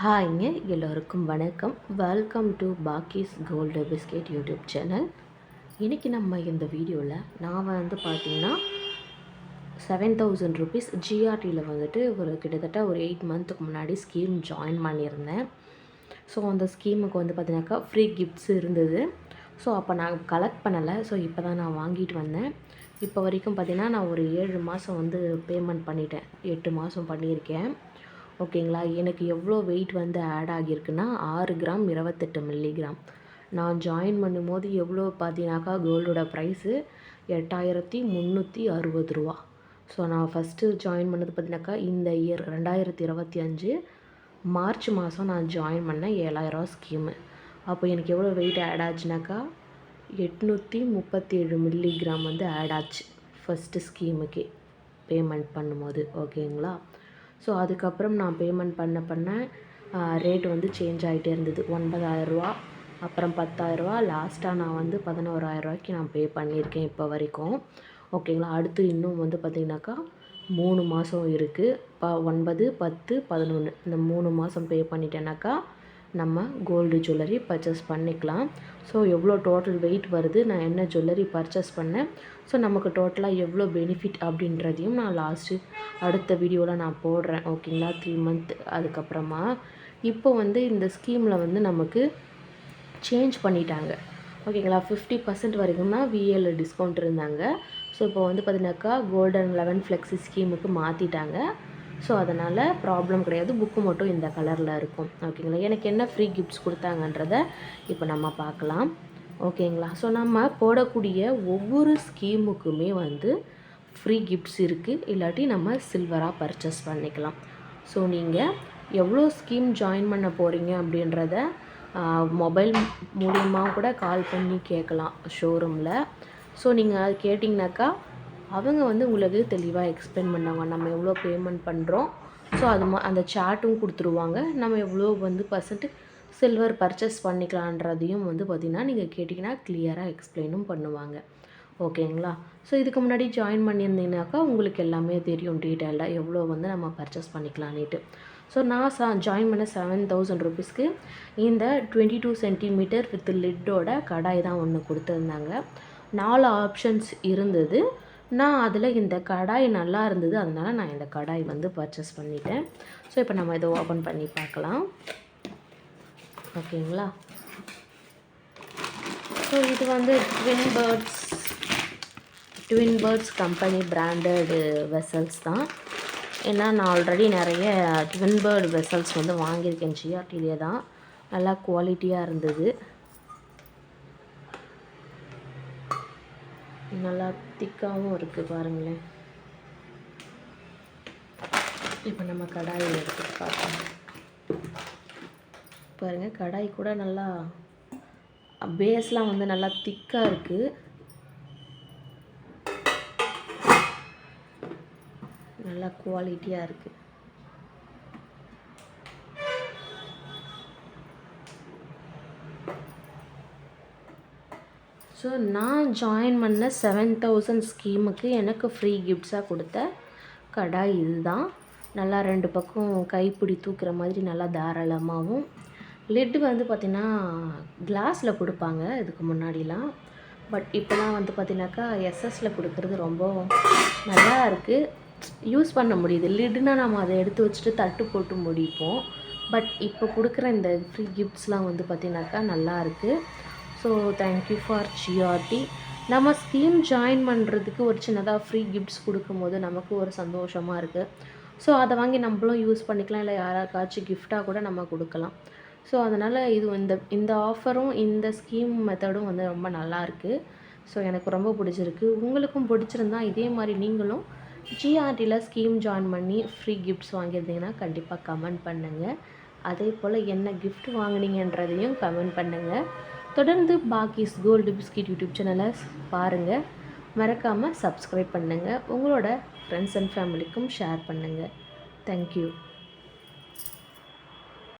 ஹாய்ங்க, எல்லோருக்கும் வணக்கம். Welcome to பாக்கிஸ் கோல்டு பிஸ்கெட் யூடியூப் சேனல். இன்றைக்கி நம்ம இந்த வீடியோவில் நான் பார்த்திங்கன்னா 7000 ருபீஸ் ஜிஆர்டியில் ஒரு கிட்டத்தட்ட ஒரு 8 மந்த்துக்கு முன்னாடி ஸ்கீம் ஜாயின் பண்ணியிருந்தேன். ஸோ அந்த ஸ்கீமுக்கு பார்த்திங்கனாக்கா ஃப்ரீ கிஃப்ட்ஸ் இருந்தது. ஸோ அப்போ நான் கலெக்ட் பண்ணலை. ஸோ இப்போ தான் நான் வாங்கிட்டு வந்தேன். இப்போ வரைக்கும் பார்த்திங்கன்னா நான் ஒரு 7 மாதம் பேமெண்ட் பண்ணிட்டேன். 8 மாதம் பண்ணியிருக்கேன். ஓகேங்களா. எனக்கு எவ்வளோ வெயிட் ஆட் ஆகியிருக்குன்னா 6 கிராம் 28 மில்லிகிராம். நான் ஜாயின் பண்ணும்போது எவ்வளோ பார்த்தீங்கன்னாக்கா கோல்டோட ப்ரைஸு 8360 ரூபா. ஸோ நான் ஃபஸ்ட்டு ஜாயின் பண்ணது பார்த்தீங்கன்னாக்கா இந்த இயர் 2025 மார்ச் மாதம் நான் ஜாயின் பண்ணேன் 7000 ஸ்கீமு. அப்போ எனக்கு எவ்வளோ வெயிட் ஆட் ஆச்சுனாக்கா 837 மில்லிகிராம் ஆட் ஆச்சு ஃபஸ்ட்டு ஸ்கீமுக்கே பேமெண்ட் பண்ணும்போது. ஓகேங்களா. ஸோ அதுக்கப்புறம் நான் பேமெண்ட் பண்ண ரேட் சேஞ்ச் ஆகிட்டே இருந்தது. 9000 ரூபா, அப்புறம் 10,000 ரூபா, லாஸ்ட்டாக நான் 11,000 ரூபாய்க்கு நான் பே பண்ணியிருக்கேன் இப்போ வரைக்கும். ஓகேங்களா. அடுத்து இன்னும் பார்த்திங்கனாக்கா 3 மாதம் இருக்குது. 9, 10, 11 இந்த 3 மாதம் பே பண்ணிட்டேனாக்கா நம்ம கோல்டு ஜுவல்லரி பர்ச்சேஸ் பண்ணிக்கலாம். ஸோ எவ்வளோ டோட்டல் வெயிட் வருது, நான் என்ன ஜுவல்லரி பர்ச்சேஸ் பண்ணேன், ஸோ நமக்கு டோட்டலாக எவ்வளோ பெனிஃபிட் அப்படின்றதையும் நான் அடுத்த வீடியோவில் நான் போடுறேன். ஓகேங்களா. 3 மந்த் அதுக்கப்புறமா இப்போ இந்த ஸ்கீமில் நமக்கு சேஞ்ச் பண்ணிட்டாங்க. ஓகேங்களா. 50% வரைக்கும் தான் விஏல டிஸ்கவுண்ட் இருந்தாங்க. ஸோ இப்போ பார்த்திங்கனாக்கா கோல்டன் 11 ஃப்ளெக்ஸி ஸ்கீமுக்கு மாற்றிட்டாங்க. ஸோ அதனால் ப்ராப்ளம் கிடையாது. புக்கு மட்டும் இந்த கலரில் இருக்கும். ஓகேங்களா. எனக்கு என்ன ஃப்ரீ கிஃப்ட்ஸ் கொடுத்தாங்கன்றத இப்போ நம்ம பார்க்கலாம். ஓகேங்களா. ஸோ நம்ம போடக்கூடிய ஒவ்வொரு ஸ்கீமுக்குமே ஃப்ரீ கிஃப்ட்ஸ் இருக்குது. இல்லாட்டி நம்ம சில்வராக பர்ச்சேஸ் பண்ணிக்கலாம். ஸோ நீங்கள் எவ்வளோ ஸ்கீம் ஜாயின் பண்ண போகிறீங்க அப்படின்றத மொபைல் மூலியமாக கூட கால் பண்ணி கேட்கலாம் ஷோரூமில். ஸோ நீங்கள் அது கேட்டிங்கனாக்கா அவங்க உங்களுக்கு தெளிவாக எக்ஸ்பிளைன் பண்ணுவாங்க. நம்ம எவ்வளோ பேமெண்ட் பண்ணுறோம், ஸோ அந்த சார்ட்டும் கொடுத்துருவாங்க. நம்ம எவ்வளோ பர்சன்ட் சில்வர் பர்ச்சேஸ் பண்ணிக்கலான்றதையும் பார்த்திங்கன்னா நீங்கள் கேட்டிங்கன்னா கிளியராக எக்ஸ்பிளைனும் பண்ணுவாங்க. ஓகேங்களா. ஸோ இதுக்கு முன்னாடி ஜாயின் பண்ணியிருந்தீங்கனாக்கா உங்களுக்கு எல்லாமே தெரியும் டீட்டெயிலாக எவ்வளோ நம்ம பர்ச்சேஸ் பண்ணிக்கலான்ட்டு. ஸோ நான் ஜாயின் பண்ண 7000 ருபீஸ்க்கு இந்த 22 சென்டிமீட்டர் வித் லிட்டோட கடாய் தான் ஒன்று கொடுத்துருந்தாங்க. 4 ஆப்ஷன்ஸ் இருந்தது. நான் அதில் இந்த கடாய் நல்லா இருந்தது, அதனால் நான் இந்த கடாய் பர்ச்சேஸ் பண்ணிட்டேன். ஸோ இப்போ நம்ம இதை ஓப்பன் பண்ணி பார்க்கலாம். ஓகேங்களா. ஸோ இது twin birds company branded vessels தான். ஏன்னா நான் ஆல்ரெடி நிறைய ட்வின் பேர்ட் வெசல்ஸ் வாங்கியிருக்கேன் ஜிஆர்டிலே தான். நல்லா குவாலிட்டியாக இருந்தது. நல்லா திக்காகவும் இருக்குது பாருங்களேன். இப்போ நம்ம கடாயை எடுத்துட்டு பார்ப்போம். பாருங்கள், கடாய் கூட நல்லா பேஸ்லாம் நல்லா திக்காக இருக்குது. நல்லா குவாலிட்டியாக இருக்குது. ஸோ நான் ஜாயின் பண்ண 7000 ஸ்கீமுக்கு எனக்கு ஃப்ரீ கிஃப்ட்ஸாக கொடுத்த கடாய் இது தான். நல்லா 2 பக்கம் கைப்பிடி தூக்குற மாதிரி நல்லா தாராளமாகவும். லெட்டு பார்த்திங்கன்னா கிளாஸில் கொடுப்பாங்க இதுக்கு முன்னாடிலாம். பட் இப்போலாம் பார்த்திங்கனாக்கா எஸ்எஸில் கொடுக்குறது ரொம்ப நல்லா இருக்குது. யூஸ் பண்ண முடியுது. லிட்டுனா நம்ம அதை எடுத்து வச்சுட்டு தட்டு போட்டு முடிப்போம். பட் இப்போ கொடுக்குற இந்த ஃப்ரீ கிஃப்ட்ஸ்லாம் பார்த்திங்கனாக்கா நல்லா இருக்குது. So thank you for GRT. நம்ம ஸ்கீம் ஜாயின் பண்ணுறதுக்கு ஒரு சின்னதாக ஃப்ரீ கிஃப்ட்ஸ் கொடுக்கும்போது நமக்கு ஒரு சந்தோஷமாக இருக்குது. ஸோ அதை வாங்கி நம்மளும் யூஸ் பண்ணிக்கலாம், இல்லை யாராக்காச்சும் கிஃப்டாக கூட நம்ம கொடுக்கலாம். ஸோ அதனால் இது இந்த ஆஃபரும் இந்த ஸ்கீம் மெத்தடும் ரொம்ப நல்லாயிருக்கு. ஸோ எனக்கு ரொம்ப பிடிச்சிருக்கு. உங்களுக்கும் பிடிச்சிருந்தா இதே மாதிரி நீங்களும் ஜிஆர்டியில் ஸ்கீம் ஜாயின் பண்ணி ஃப்ரீ கிஃப்ட்ஸ் வாங்கியிருந்தீங்கன்னா கண்டிப்பாக கமெண்ட் பண்ணுங்கள். அதே போல் என்ன கிஃப்ட் வாங்கினீங்கன்றதையும் கமெண்ட் பண்ணுங்கள். தொடர்ந்து பாக்கிஸ் கோல்டு பிஸ்கெட் யூடியூப் சேனலை பாருங்கள். மறக்காமல் சப்ஸ்கிரைப் பண்ணுங்கள். உங்களோட ஃப்ரெண்ட்ஸ் அண்ட் ஃபேமிலிக்கும் ஷேர் பண்ணுங்கள். தேங்க்யூ.